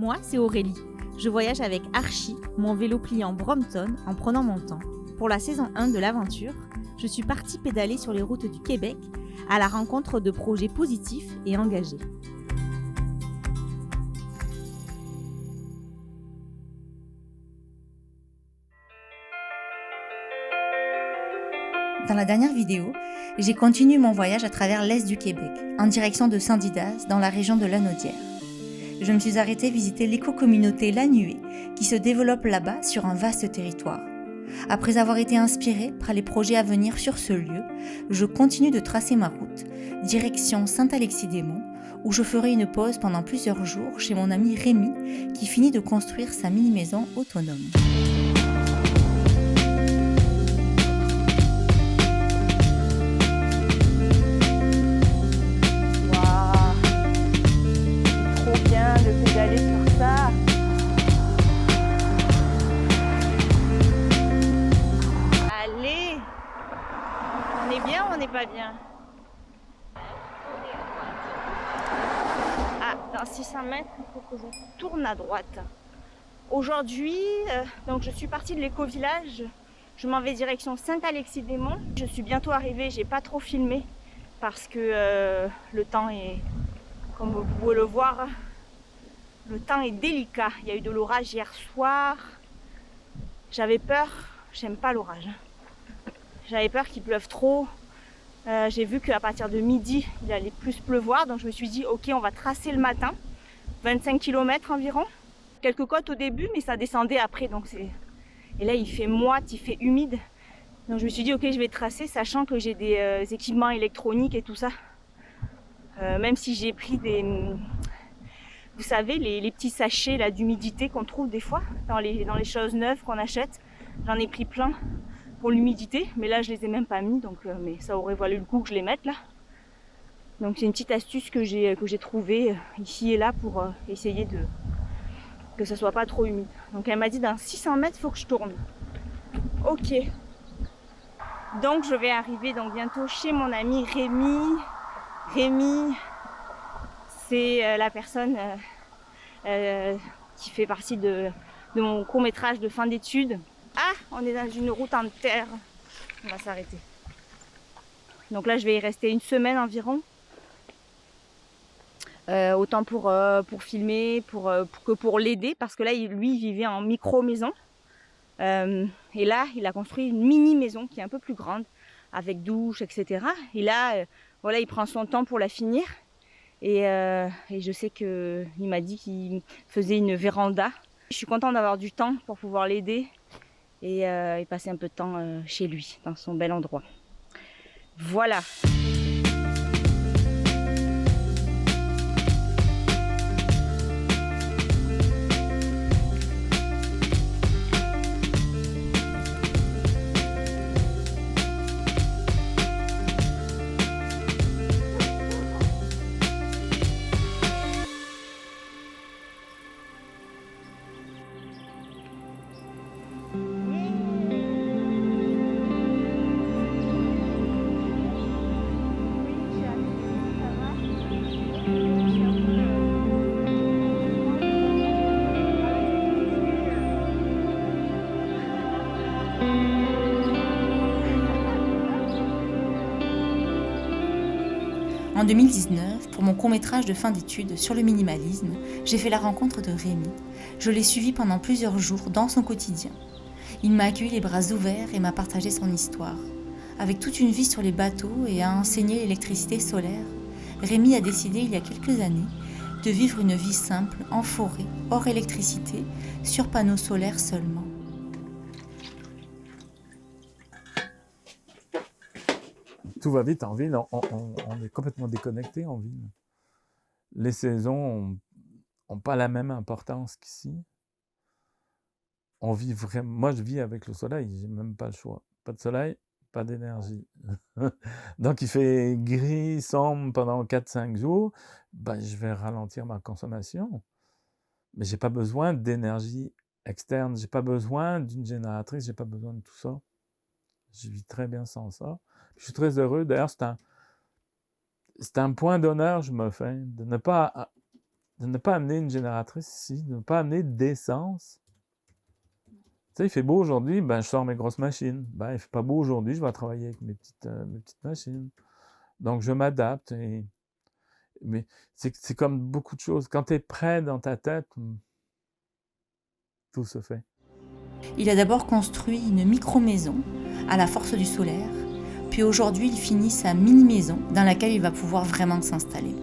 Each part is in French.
Moi, c'est Aurélie. Je voyage avec Archie, mon vélo pliant Brompton, en prenant mon temps. Pour la saison 1 de l'aventure, je suis partie pédaler sur les routes du Québec à la rencontre de projets positifs et engagés. Dans la dernière vidéo, j'ai continué mon voyage à travers l'est du Québec, en direction de Saint-Didas, dans la région de Lanaudière. Je me suis arrêtée visiter l'éco-communauté La Nuée, qui se développe là-bas sur un vaste territoire. Après avoir été inspirée par les projets à venir sur ce lieu, je continue de tracer ma route, direction Saint-Alexis-des-Monts, où je ferai une pause pendant plusieurs jours chez mon ami Rémi, qui finit de construire sa mini-maison autonome. Pas bien. Ah, dans 600 mètres, il faut que je tourne à droite. Aujourd'hui, donc je suis partie de l'éco-village. Je m'en vais direction Saint-Alexis-des-Monts. Je suis bientôt arrivée, j'ai pas trop filmé parce que le temps est, comme vous pouvez le voir, le temps est délicat. Il y a eu de l'orage hier soir. J'avais peur, j'aime pas l'orage. J'avais peur qu'il pleuve trop. J'ai vu qu'à partir de midi, il allait plus pleuvoir, donc je me suis dit ok, on va tracer le matin, 25 km environ. Quelques côtes au début, mais ça descendait après, donc c'est. Et là, il fait moite, il fait humide, donc je me suis dit ok, je vais tracer, sachant que j'ai des équipements électroniques et tout ça. Même si j'ai pris des, vous savez, les petits sachets là d'humidité qu'on trouve des fois dans les choses neuves qu'on achète. J'en ai pris plein pour l'humidité, mais là je les ai même pas mis, donc mais ça aurait valu le coup que je les mette là. Donc c'est une petite astuce que j'ai trouvée ici et là pour essayer de que ça soit pas trop humide. Donc elle m'a dit dans 600 mètres faut que je tourne. Ok. Donc je vais arriver donc bientôt chez mon ami Rémi. Rémi, c'est la personne qui fait partie de mon court-métrage de fin d'études. Ah, on est dans une route en terre. On va s'arrêter. Donc là, je vais y rester une semaine environ. Autant pour filmer, que pour l'aider, parce que là, lui, il vivait en micro-maison. Et là, il a construit une mini-maison qui est un peu plus grande, avec douche, etc. Et là, voilà, il prend son temps pour la finir. Et je sais qu'il m'a dit qu'il faisait une véranda. Je suis contente d'avoir du temps pour pouvoir l'aider. Et passer un peu de temps chez lui, dans son bel endroit. Voilà. En 2019, pour mon court-métrage de fin d'études sur le minimalisme, j'ai fait la rencontre de Rémi. Je l'ai suivi pendant plusieurs jours dans son quotidien. Il m'a accueilli les bras ouverts et m'a partagé son histoire. Avec toute une vie sur les bateaux et à enseigner l'électricité solaire, Rémi a décidé il y a quelques années de vivre une vie simple, en forêt, hors électricité, sur panneaux solaires seulement. Tout va vite en ville, on est complètement déconnecté en ville. Les saisons n'ont pas la même importance qu'ici. On vit vraiment. Moi, je vis avec le soleil, j'ai même pas le choix. Pas de soleil, pas d'énergie. Donc, il fait gris, sombre pendant 4-5 jours. Ben, je vais ralentir ma consommation. Mais j'ai pas besoin d'énergie externe. J'ai pas besoin d'une génératrice. J'ai pas besoin de tout ça. Je vis très bien sans ça. Je suis très heureux. D'ailleurs, c'est un point d'honneur, je me fais, de ne pas de ne pas amener une génératrice ici, de ne pas amener d'essence. Tu sais, il fait beau aujourd'hui, ben, je sors mes grosses machines. Ben, il fait pas beau aujourd'hui, je vais travailler avec mes petites machines. Donc, je m'adapte. Mais c'est comme beaucoup de choses. Quand tu es prêt dans ta tête, tout se fait. Il a d'abord construit une micro-maison à la force du solaire, puis aujourd'hui il finit sa mini-maison dans laquelle il va pouvoir vraiment s'installer.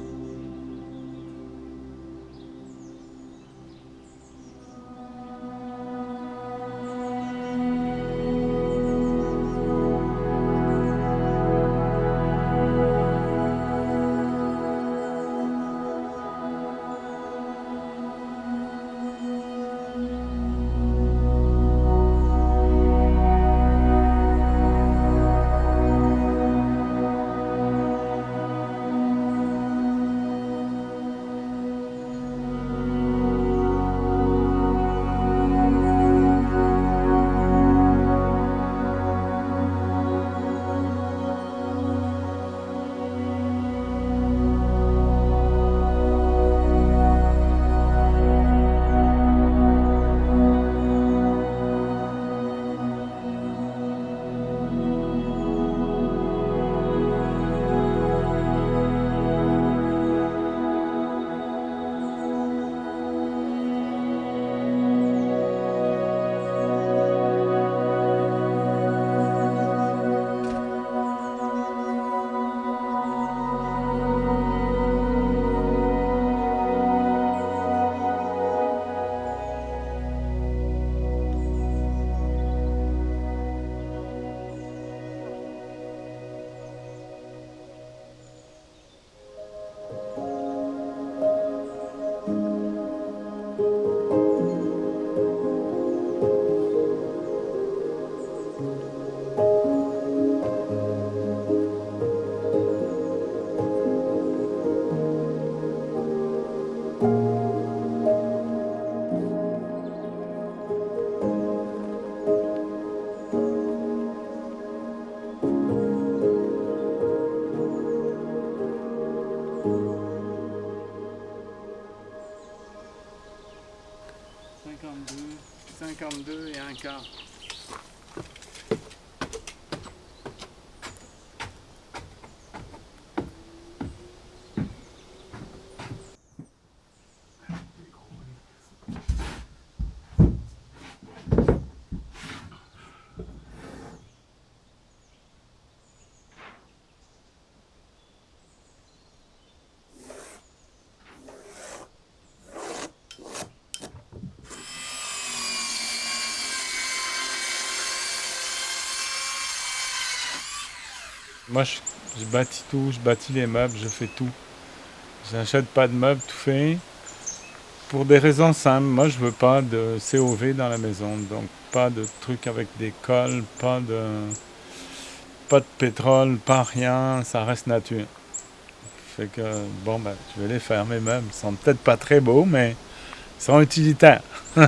Et un quart. Moi, je bâtis tout, je bâtis les meubles, je fais tout. J'achète pas de meubles tout fait. Pour des raisons simples, moi je veux pas de COV dans la maison, donc pas de trucs avec des cols, pas de pétrole, pas rien, ça reste nature. Fait que bon ben je vais les faire mes meubles, ils sont peut-être pas très beaux, mais ils sont utilitaires. Je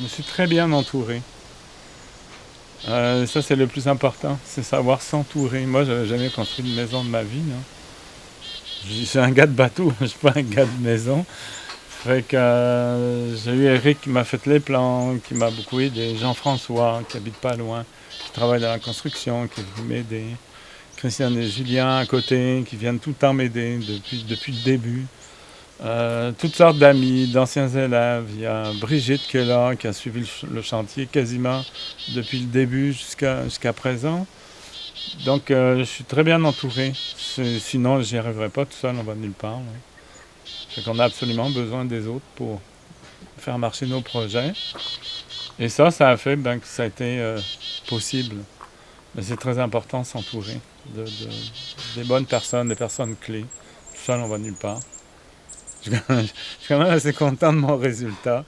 me suis très bien entouré. Ça c'est le plus important, c'est savoir s'entourer. Moi j'avais jamais construit une maison de ma vie. Hein. Je suis un gars de bateau, je suis pas un gars de maison. Fait que j'ai eu Eric qui m'a fait les plans, qui m'a beaucoup aidé, Jean-François qui habite pas loin, qui travaille dans la construction, qui est venu m'aider, Christian et Julien à côté, qui viennent tout le temps m'aider depuis le début. Toutes sortes d'amis, d'anciens élèves. Il y a Brigitte qui est là, qui a suivi le chantier quasiment depuis le début jusqu'à présent. Donc je suis très bien entouré. Sinon, j'y arriverais pas tout seul, on va nulle part. Ouais. Fait qu'on a absolument besoin des autres pour faire marcher nos projets. Et ça a fait que ça a été possible. Mais c'est très important de s'entourer des bonnes personnes, des personnes clés. Tout seul, on va nulle part. Je suis quand même assez content de mon résultat.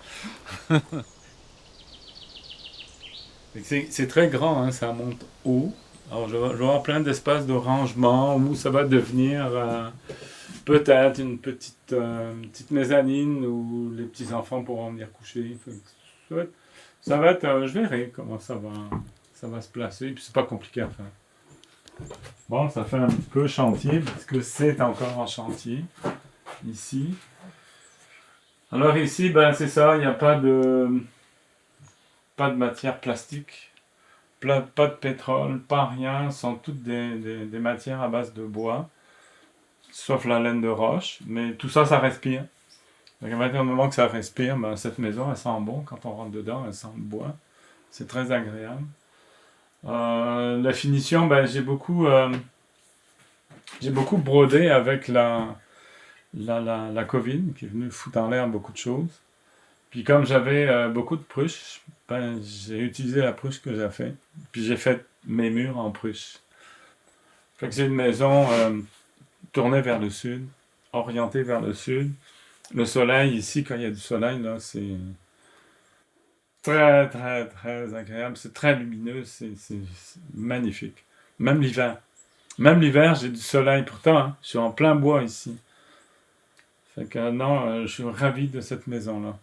C'est très grand, hein, ça monte haut. Alors je vais avoir plein d'espaces de rangement où ça va devenir peut-être une petite mezzanine où les petits-enfants pourront venir coucher. Ça va être je verrai comment ça va se placer. Et puis c'est pas compliqué à faire. Bon, ça fait un peu chantier parce que c'est encore en chantier ici. Alors ici, ben c'est ça, il n'y a pas de matière plastique, pas de pétrole, pas rien, ce sont toutes des matières à base de bois, sauf la laine de roche, mais tout ça, ça respire. Donc à partir du moment que ça respire, ben, cette maison, elle sent bon. Quand on rentre dedans, elle sent le bois. C'est très agréable. La finition, ben, j'ai beaucoup brodé avec la Covid qui est venue foutre en l'air beaucoup de choses. Puis comme j'avais beaucoup de pruches, ben, j'ai utilisé la pruche que j'ai fait. Puis j'ai fait mes murs en pruche. Fait que c'est une maison tournée vers le sud, orientée vers le sud. Le soleil, ici, quand il y a du soleil, là, c'est très, très, très agréable. C'est très lumineux, c'est magnifique. Même l'hiver. Même l'hiver, j'ai du soleil. Pourtant, hein, je suis en plein bois ici. Fait que non, je suis ravi de cette maison-là.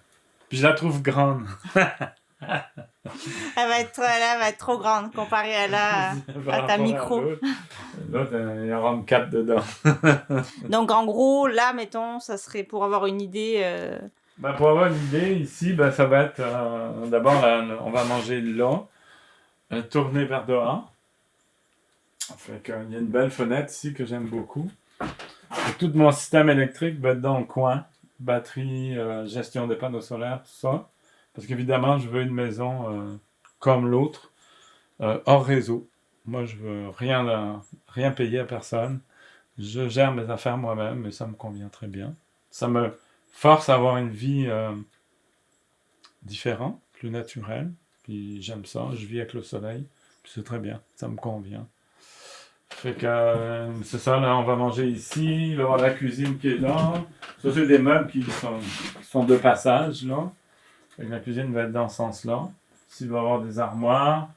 Puis je la trouve grande. Elle va être trop grande comparée à ta micro. L'autre, il y en rentre 4 dedans. Donc en gros, là, mettons, ça serait pour avoir une idée... Ben, pour avoir une idée, ici, ben, ça va être... d'abord, on va manger là, tourner vers dehors. Fait qu'il y a une belle fenêtre ici que j'aime beaucoup. Et tout mon système électrique va être dans le coin. Batterie, gestion des panneaux solaires, tout ça. Parce qu'évidemment, je veux une maison comme l'autre, hors réseau. Moi, je veux rien payer à personne. Je gère mes affaires moi-même et ça me convient très bien. Ça me force à avoir une vie différente, plus naturelle. Puis j'aime ça, je vis avec le soleil. Puis c'est très bien, ça me convient. Fait que c'est ça, là, on va manger ici. Il va y avoir la cuisine qui est là. Ça, c'est des meubles qui sont de passage, là. Fait que la cuisine va être dans ce sens-là. Ici, il va y avoir des armoires.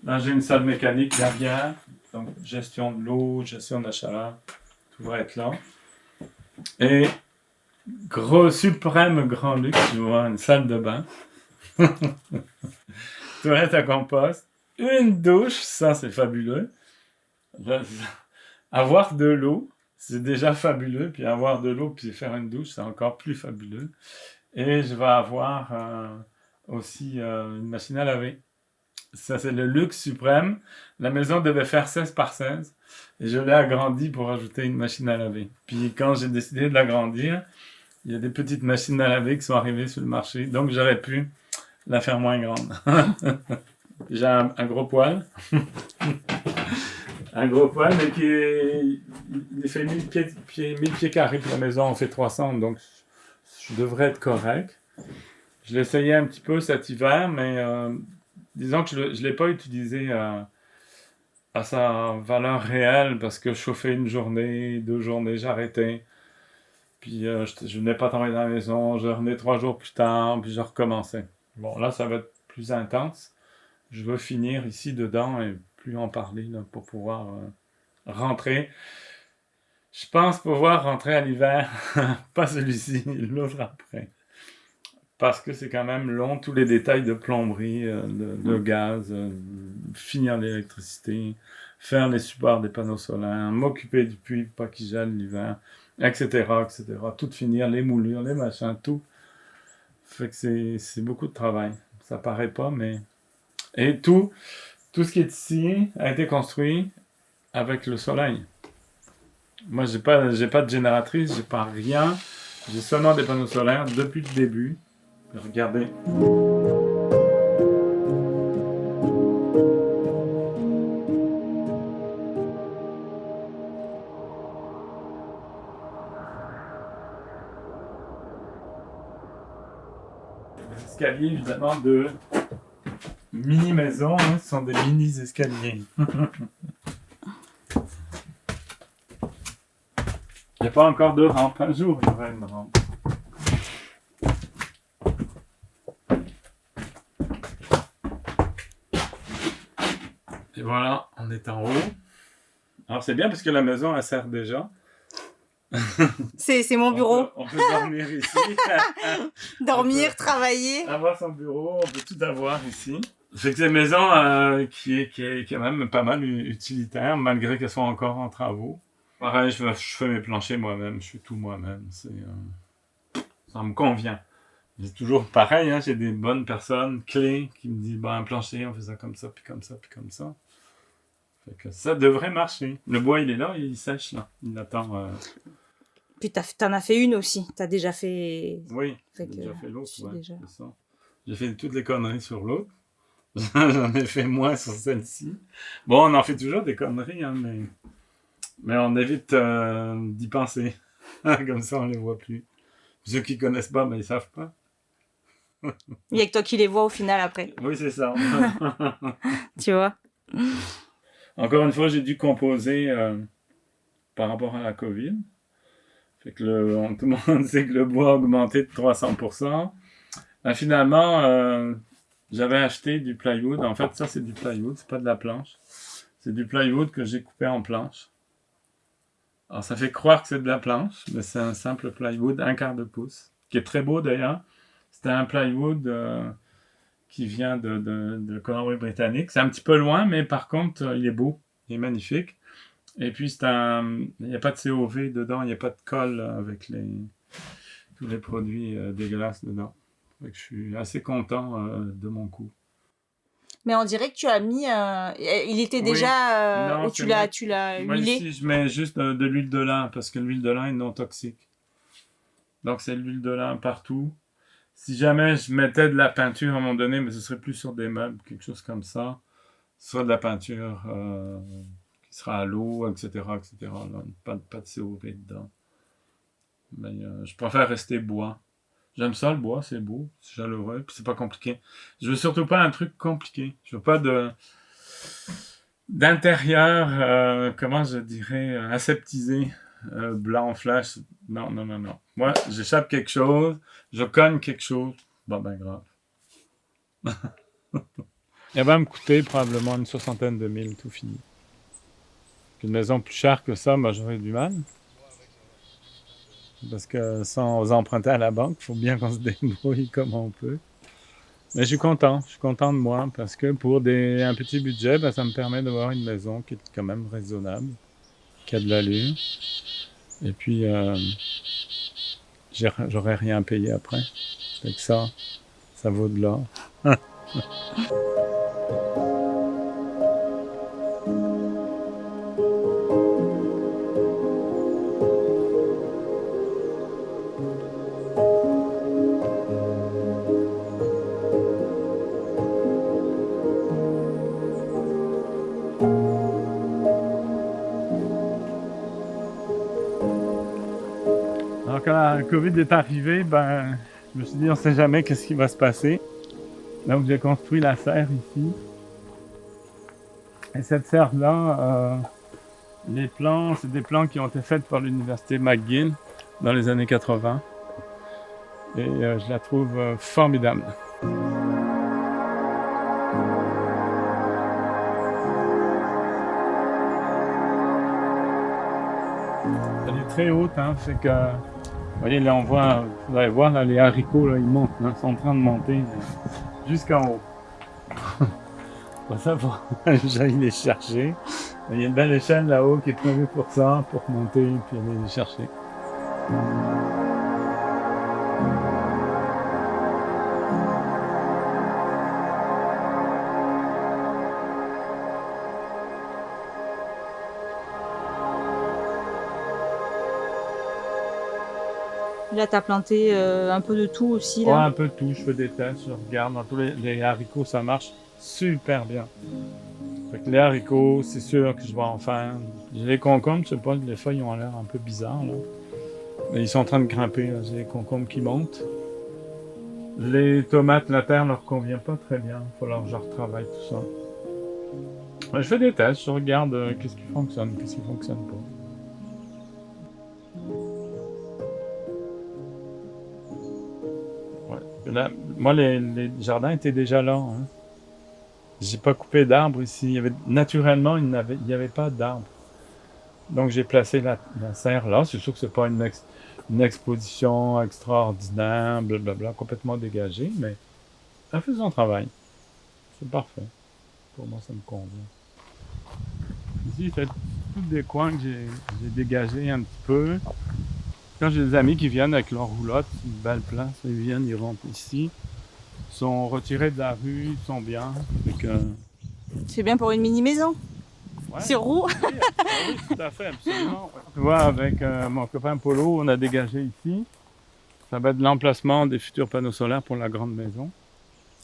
Là, j'ai une salle mécanique derrière. Donc, gestion de l'eau, gestion de la chaleur. Tout va être là. Et, suprême grand luxe, tu vois, une salle de bain. Toilette à compost. Une douche, ça, c'est fabuleux. Avoir de l'eau, c'est déjà fabuleux. Puis avoir de l'eau, puis faire une douche, c'est encore plus fabuleux. Et je vais avoir aussi une machine à laver. Ça, c'est le luxe suprême. La maison devait faire 16 par 16. Et je l'ai agrandi pour ajouter une machine à laver. Puis quand j'ai décidé de l'agrandir, il y a des petites machines à laver qui sont arrivées sur le marché. Donc j'aurais pu la faire moins grande. J'ai un gros poêle. Un gros poêle, mais il fait 1000 pieds carrés. Puis la maison en fait 300. Donc je devrais être correct. Je l'ai essayé un petit peu cet hiver, mais disons que je ne l'ai pas utilisé à sa valeur réelle parce que je chauffais une journée, 2 journées, j'arrêtais. Puis je venais pas travailler dans la maison, je revenais 3 jours plus tard, puis je recommençais. Bon, là, ça va être plus intense. Je veux finir ici dedans et plus en parler là, pour pouvoir rentrer. Je pense pouvoir rentrer à l'hiver, pas celui-ci, l'autre après. Parce que c'est quand même long, tous les détails de plomberie, de gaz, finir l'électricité, faire les supports des panneaux solaires, m'occuper du puits pour pas qu'il gèle l'hiver, etc., etc. Tout finir, les moulures, les machins, tout. Fait que c'est beaucoup de travail. Ça paraît pas, mais... Et tout ce qui est ici a été construit avec le soleil. Moi, j'ai pas de génératrice, j'ai pas rien. J'ai seulement des panneaux solaires depuis le début. Regardez. Les escaliers, évidemment, de mini-maisons, hein, ce sont des mini-escaliers. Il n'y a pas encore de rampe. Un jour, il y aura une rampe. Et voilà, on est en haut. Alors c'est bien parce que la maison, elle sert déjà. C'est mon bureau. On peut dormir ici. Dormir, travailler. Avoir son bureau, on peut tout avoir ici. Fait que c'est une maison qui est quand même pas mal utilitaire, malgré qu'elle soit encore en travaux. Pareil, je fais mes planchers moi-même, je fais tout moi-même. Ça me convient. C'est toujours pareil, hein, j'ai des bonnes personnes clés qui me disent, un plancher, on fait ça comme ça, puis comme ça, puis comme ça. Fait que ça devrait marcher. Le bois, il est là, il sèche, là. Il attend. Puis t'en as fait une aussi. T'as déjà fait. Oui, Fait j'ai que déjà fait l'autre, ouais, déjà. c'est ça. J'ai fait toutes les conneries sur l'autre. J'en ai fait moins sur celle-ci. Bon, on en fait toujours des conneries, hein, mais on évite d'y penser. Comme ça, on les voit plus. Ceux qui connaissent pas, ils savent pas. Il y a que toi qui les vois au final après. Oui, c'est ça. Tu vois. Encore une fois, j'ai dû composer par rapport à la COVID. Fait que tout le monde sait que le bois a augmenté de 300%. Finalement, j'avais acheté du plywood. En fait, ça, c'est du plywood, c'est pas de la planche. C'est du plywood que j'ai coupé en planche. Alors, ça fait croire que c'est de la planche, mais c'est un simple plywood 1/4 de pouce, qui est très beau d'ailleurs. C'était un plywood qui vient de Colombie-Britannique. C'est un petit peu loin, mais par contre, il est beau, il est magnifique. Et puis, il n'y a pas de COV dedans, il n'y a pas de colle avec tous les produits dégueulasses dedans. Donc, je suis assez content de mon coup. Mais on dirait que tu as mis. Il était déjà. Non, Ou tu l'as moi, huilé. ici, je mets juste de l'huile de lin parce que l'huile de lin est non toxique. Donc, c'est l'huile de lin partout. Si jamais je mettais de la peinture à un moment donné, mais ce serait plus sur des meubles, quelque chose comme ça, soit de la peinture qui sera à l'eau, etc., etc. Là, pas de COV dedans. Mais je préfère rester bois. J'aime ça, le bois, c'est beau, c'est chaleureux, puis c'est pas compliqué. Je veux surtout pas un truc compliqué. Je veux pas d'intérieur, comment je dirais, aseptisé, blanc flash. Non. Moi, j'échappe quelque chose, je cogne quelque chose. Grave. Il va me coûter probablement une 60aine de mille, tout fini. Une maison plus chère que ça, j'aurais du mal. Parce que sans emprunter à la banque, il faut bien qu'on se débrouille comme on peut. Mais je suis content de moi, parce que pour un petit budget, ça me permet d'avoir une maison qui est quand même raisonnable, qui a de l'allure. Et puis, j'aurais rien payé après. Fait que ça vaut de l'or. Alors quand la COVID est arrivée, je me suis dit, on ne sait jamais qu'est-ce qui va se passer. Donc j'ai construit la serre ici. Et cette serre-là, les plans, c'est des plans qui ont été faits par l'université McGill dans les années 80. Et je la trouve formidable. Elle est très haute, fait que... Vous voyez, là, vous allez voir, là, les haricots, là, ils montent, ils sont en train de monter jusqu'en haut. Ça, j'aille les chercher. Il y a une belle échelle là-haut qui est prévue pour ça, pour monter et puis aller les chercher. Là, t'as planté un peu de tout aussi, là. Ouais, un peu de tout. Je fais des tests, je regarde. Dans tous les haricots, ça marche super bien. Fait que les haricots, c'est sûr que je vais en faire. J'ai les concombres, je sais pas, les feuilles ont l'air un peu bizarres, là. Mais ils sont en train de grimper, là. J'ai les concombres qui montent. Les tomates, la terre leur convient pas très bien. Il va falloir que je retravaille tout ça. Ouais, je fais des tests, je regarde qu'est-ce qui fonctionne, qu'est-ce qui fonctionne pas. Là, moi, les jardins étaient déjà là. Hein. J'ai pas coupé d'arbres ici. Naturellement, il n'y avait pas d'arbres. Donc, j'ai placé la serre là. C'est sûr que c'est pas une exposition extraordinaire, blablabla, complètement dégagée, mais elle fait son travail. c'est parfait. Pour moi, ça me convient. Ici, c'est tous des coins que j'ai dégagés un petit peu. Quand j'ai des amis qui viennent avec leur roulotte, une belle place, ils viennent, ils rentrent ici. Ils sont retirés de la rue, ils sont bien. C'est bien pour une mini-maison. Ouais. C'est roux. Oui, tout à fait, absolument. Ouais. Tu vois, avec mon copain Polo, on a dégagé ici. Ça va être l'emplacement des futurs panneaux solaires pour la grande maison.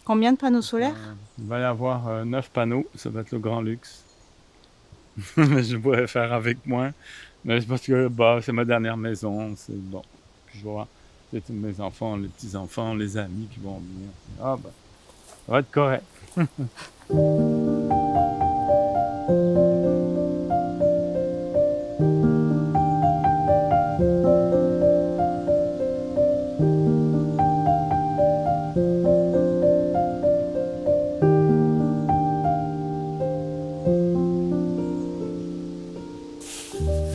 Combien de panneaux solaires? Il va y avoir 9 panneaux, ça va être le grand luxe. Je pourrais faire avec moins, mais c'est parce que c'est ma dernière maison, c'est bon. Puis je vois, c'est mes enfants, les petits-enfants, les amis qui vont venir. Ça va être correct.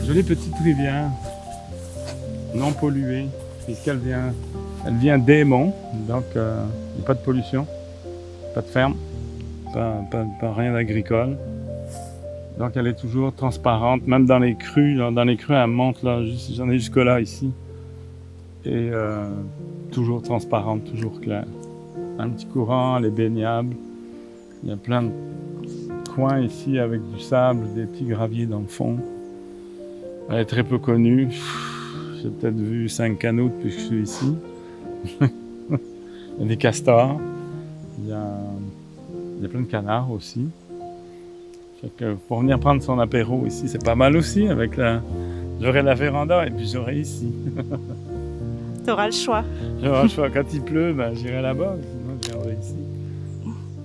Jolie petite rivière, non polluée, puisqu'elle vient des monts, donc il n'y a pas de pollution, pas de ferme, pas rien d'agricole. Donc elle est toujours transparente, même dans les crues. Dans les crues, elle monte, là, j'en ai jusque là ici. Et toujours transparente, toujours claire. Un petit courant, elle est baignable. Il y a plein de coins ici avec du sable, des petits graviers dans le fond. Elle est très peu connue. J'ai peut-être vu 5 canaux depuis que je suis ici. Il y a des castors. Il y a plein de canards aussi. Fait que pour venir prendre son apéro ici, c'est pas mal aussi. J'aurai la véranda et puis j'aurai ici. Tu auras le choix. J'aurai le choix. Quand il pleut, j'irai là-bas. Sinon, je viendrai ici.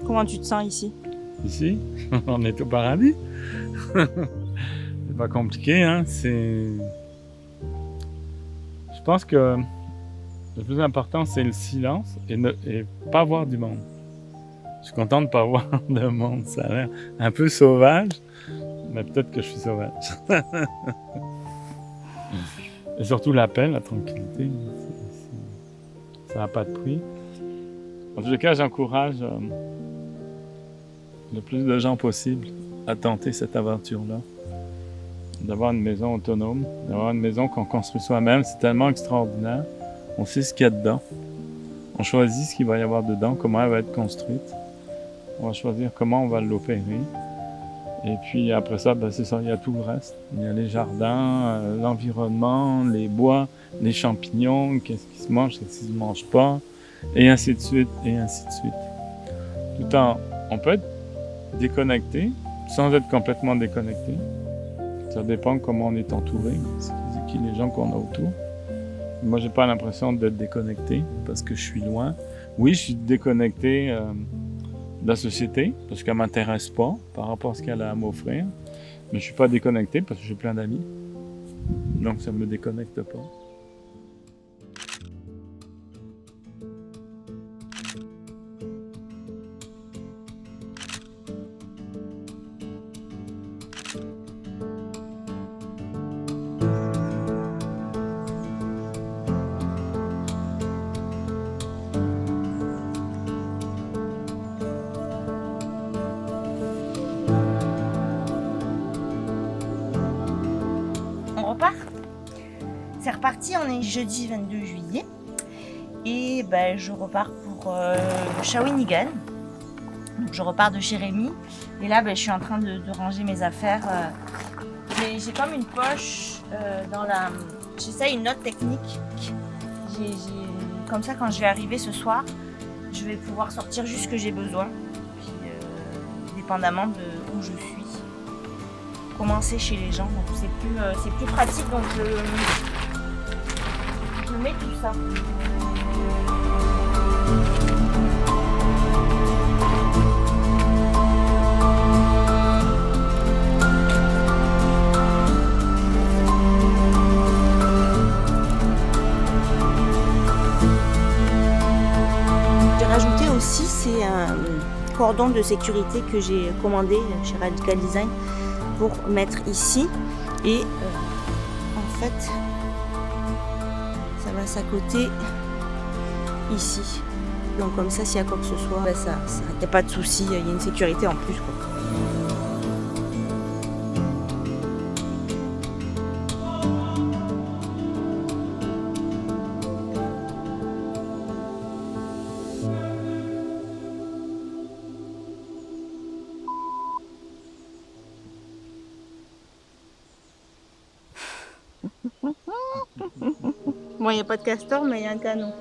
Comment tu te sens ici? Ici, on est au paradis. C'est pas compliqué, hein. Je pense que le plus important, c'est le silence et pas voir du monde. Je suis content de ne pas voir de monde. Ça a l'air un peu sauvage, mais peut-être que je suis sauvage. Et surtout la paix, la tranquillité, ça n'a pas de prix. En tout cas, j'encourage le plus de gens possible à tenter cette aventure-là. D'avoir une maison autonome, d'avoir une maison qu'on construit soi-même, c'est tellement extraordinaire. On sait ce qu'il y a dedans. On choisit ce qu'il va y avoir dedans, comment elle va être construite. On va choisir comment on va l'opérer. Et puis après ça, c'est ça, il y a tout le reste. Il y a les jardins, l'environnement, les bois, les champignons, qu'est-ce qui se mange, qu'est-ce qui ne se mange pas, et ainsi de suite, et ainsi de suite. Tout le temps, on peut être déconnecté, sans être complètement déconnecté. Ça dépend comment on est entouré, c'est qui les gens qu'on a autour. Moi, j'ai pas l'impression d'être déconnecté parce que je suis loin. Oui, je suis déconnecté de la société parce qu'elle m'intéresse pas par rapport à ce qu'elle a à m'offrir. Mais je suis pas déconnecté parce que j'ai plein d'amis. Donc, ça me déconnecte pas. C'est reparti, on est jeudi 22 juillet et je repars pour Shawinigan. Donc je repars de chez Rémi et là je suis en train de ranger mes affaires. J'ai comme une poche j'essaie une autre technique. Comme ça quand je vais arriver ce soir, je vais pouvoir sortir juste ce que j'ai besoin. Puis dépendamment de où je suis. Commencer chez les gens, donc c'est plus pratique, donc je mets tout ça. J'ai rajouté aussi c'est un cordon de sécurité que j'ai commandé chez Radical Design pour mettre ici et en fait ça va s'accoter ici. Donc comme ça, s'il y a quoi que ce soit, il n'y a pas de souci, il y a une sécurité en plus, quoi. Bon, il n'y a pas de castor, mais il y a un canon.